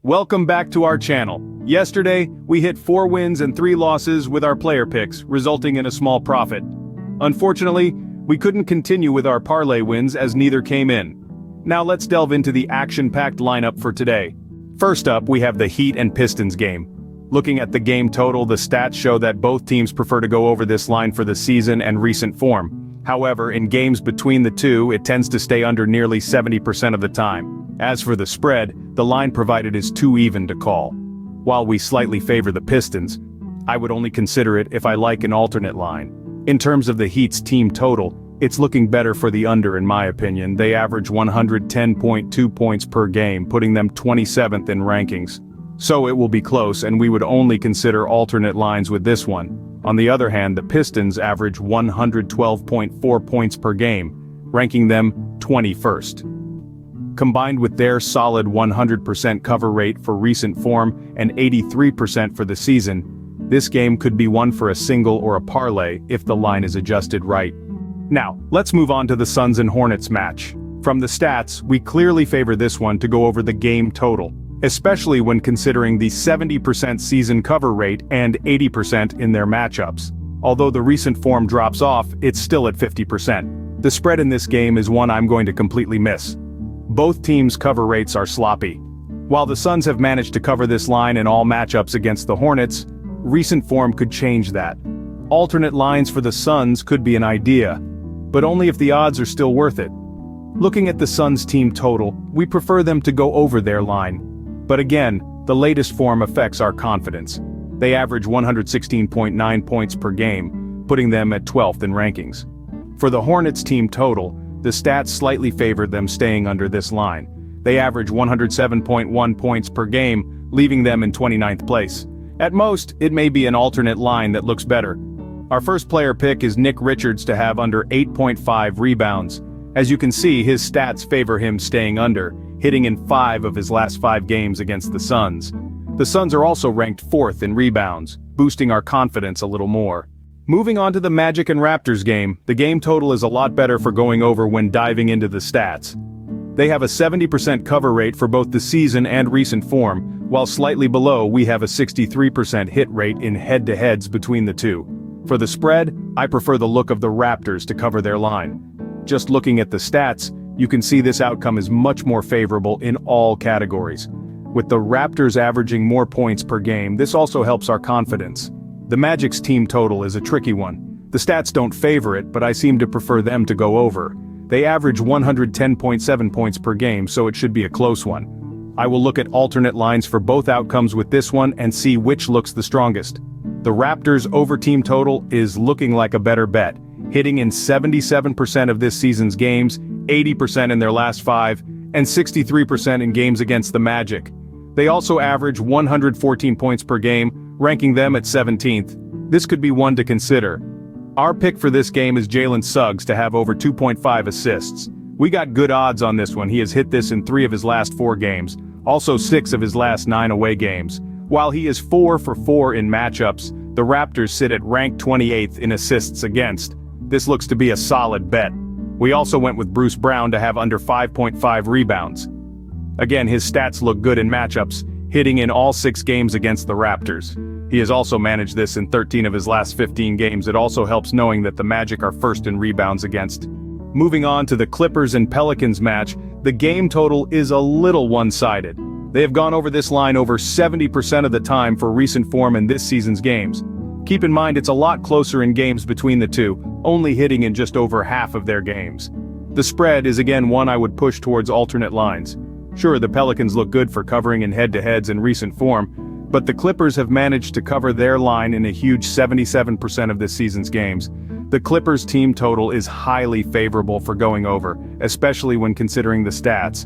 Welcome back to our channel. Yesterday, we hit 4 wins and 3 losses with our player picks, resulting in a small profit. Unfortunately, we couldn't continue with our parlay wins as neither came in. Now let's delve into the action-packed lineup for today. First up, we have the Heat and Pistons game. Looking at the game total, the stats show that both teams prefer to go over this line for the season and recent form. However, in games between the two, it tends to stay under nearly 70% of the time. As for the spread, the line provided is too even to call. While we slightly favor the Pistons, I would only consider it if I like an alternate line. In terms of the Heat's team total, it's looking better for the under in my opinion. They average 110.2 points per game, putting them 27th in rankings. So it will be close, and we would only consider alternate lines with this one. On the other hand, the Pistons average 112.4 points per game, ranking them 21st. Combined with their solid 100% cover rate for recent form and 83% for the season, this game could be one for a single or a parlay if the line is adjusted right. Now, let's move on to the Suns and Hornets match. From the stats, we clearly favor this one to go over the game total, especially when considering the 70% season cover rate and 80% in their matchups. Although the recent form drops off, it's still at 50%. The spread in this game is one I'm going to completely miss. Both teams' cover rates are sloppy. While the Suns have managed to cover this line in all matchups against the Hornets, recent form could change that. Alternate lines for the Suns could be an idea, but only if the odds are still worth it. Looking at the Suns' team total, we prefer them to go over their line. But again, the latest form affects our confidence. They average 116.9 points per game, putting them at 12th in rankings. For the Hornets' team total, the stats slightly favor them staying under this line. They average 107.1 points per game, leaving them in 29th place. At most, it may be an alternate line that looks better. Our first player pick is Nick Richards to have under 8.5 rebounds. As you can see, his stats favor him staying under, hitting in 5 of his last 5 games against the Suns. The Suns are also ranked 4th in rebounds, boosting our confidence a little more. Moving on to the Magic and Raptors game, the game total is a lot better for going over when diving into the stats. They have a 70% cover rate for both the season and recent form, while slightly below we have a 63% hit rate in head-to-heads between the two. For the spread, I prefer the look of the Raptors to cover their line. Just looking at the stats, you can see this outcome is much more favorable in all categories. With the Raptors averaging more points per game, this also helps our confidence. The Magic's team total is a tricky one. The stats don't favor it, but I seem to prefer them to go over. They average 110.7 points per game, so it should be a close one. I will look at alternate lines for both outcomes with this one and see which looks the strongest. The Raptors' over team total is looking like a better bet, hitting in 77% of this season's games, 80% in their last 5, and 63% in games against the Magic. They also average 114 points per game, ranking them at 17th. This could be one to consider. Our pick for this game is Jalen Suggs to have over 2.5 assists. We got good odds on this one. He has hit this in 3 of his last 4 games, also 6 of his last 9 away games. While he is 4 for 4 in matchups, the Raptors sit at ranked 28th in assists against. This looks to be a solid bet. We also went with Bruce Brown to have under 5.5 rebounds. Again, his stats look good in matchups, hitting in all 6 games against the Raptors. He has also managed this in 13 of his last 15 games. It also helps knowing that the Magic are first in rebounds against. Moving on to the Clippers and Pelicans match, the game total is a little one-sided. They have gone over this line over 70% of the time for recent form in this season's games. Keep in mind it's a lot closer in games between the two, only hitting in just over half of their games. The spread is again one I would push towards alternate lines. Sure, the Pelicans look good for covering in head-to-heads in recent form, but the Clippers have managed to cover their line in a huge 77% of this season's games. The Clippers' team total is highly favorable for going over, especially when considering the stats.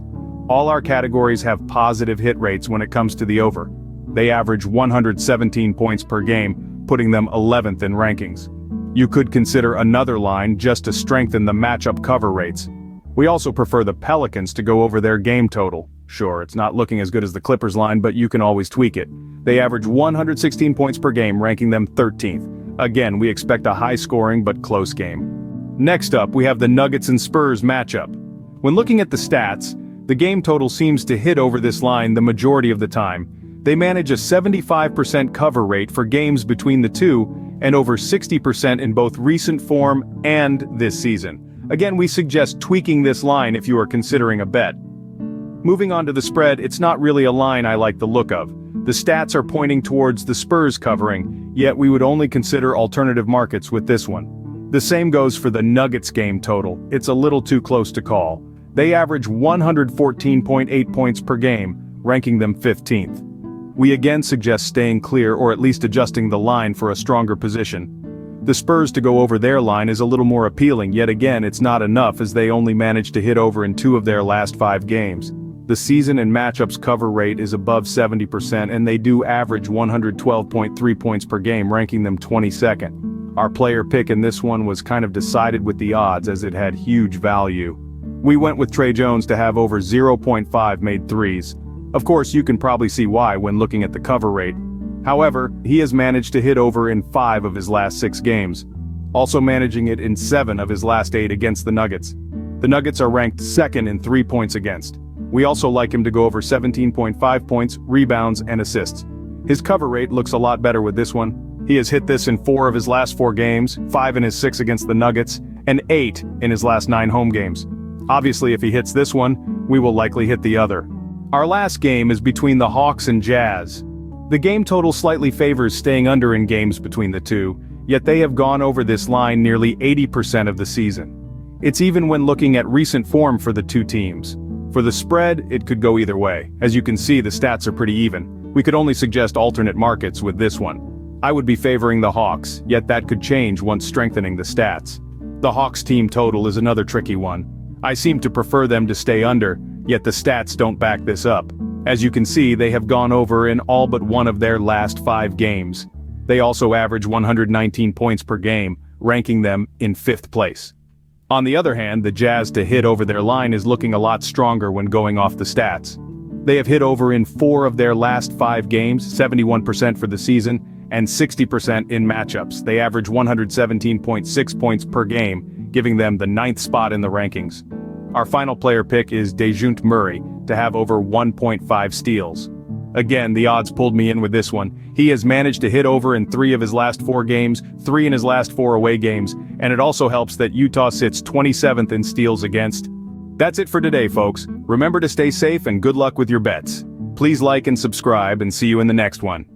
All our categories have positive hit rates when it comes to the over. They average 117 points per game, putting them 11th in rankings. You could consider another line just to strengthen the matchup cover rates. We also prefer the Pelicans to go over their game total. Sure, it's not looking as good as the Clippers line, but you can always tweak it. They average 116 points per game, ranking them 13th. Again, we expect a high-scoring but close game. Next up, we have the Nuggets and Spurs matchup. When looking at the stats, The game total seems to hit over this line the majority of the time. They manage a 75% cover rate for games between the two, and over 60% in both recent form and this season. Again, we suggest tweaking this line if you are considering a bet. Moving on to the spread, it's not really a line I like the look of. The stats are pointing towards the Spurs covering, yet we would only consider alternative markets with this one. The same goes for the Nuggets game total. It's a little too close to call. They average 114.8 points per game, ranking them 15th. We again suggest staying clear or at least adjusting the line for a stronger position. The Spurs to go over their line is a little more appealing, yet again it's not enough as they only managed to hit over in 2 of their last 5 games. The season and matchups cover rate is above 70% and they do average 112.3 points per game, ranking them 22nd. Our player pick in this one was kind of decided with the odds as it had huge value. We went with Trey Jones to have over 0.5 made threes. Of course, you can probably see why when looking at the cover rate. However, he has managed to hit over in 5 of his last 6 games, also managing it in 7 of his last 8 against the Nuggets. The Nuggets are ranked 2nd in 3 points against. We also like him to go over 17.5 points, rebounds, and assists. His cover rate looks a lot better with this one. He has hit this in 4 of his last 4 games, 5 in his 6 against the Nuggets, and 8 in his last 9 home games. Obviously, if he hits this one, we will likely hit the other. Our last game is between the Hawks and Jazz. The game total slightly favors staying under in games between the two, yet they have gone over this line nearly 80% of the season. It's even when looking at recent form for the two teams. For the spread, it could go either way. As you can see, the stats are pretty even. We could only suggest alternate markets with this one. I would be favoring the Hawks, yet that could change once strengthening the stats. The Hawks team total is another tricky one. I seem to prefer them to stay under, yet the stats don't back this up. As you can see, they have gone over in all but 1 of their last 5 games. They also average 119 points per game, ranking them in 5th place. On the other hand, the Jazz to hit over their line is looking a lot stronger when going off the stats. They have hit over in 4 of their last 5 games, 71% for the season, and 60% in matchups. They average 117.6 points per game, giving them the 9th spot in the rankings. Our final player pick is Dejounte Murray to have over 1.5 steals. Again, the odds pulled me in with this one. He has managed to hit over in 3 of his last 4 games, 3 in his last 4 away games, and it also helps that Utah sits 27th in steals against. That's it for today, folks. Remember to stay safe and good luck with your bets. Please like and subscribe and see you in the next one.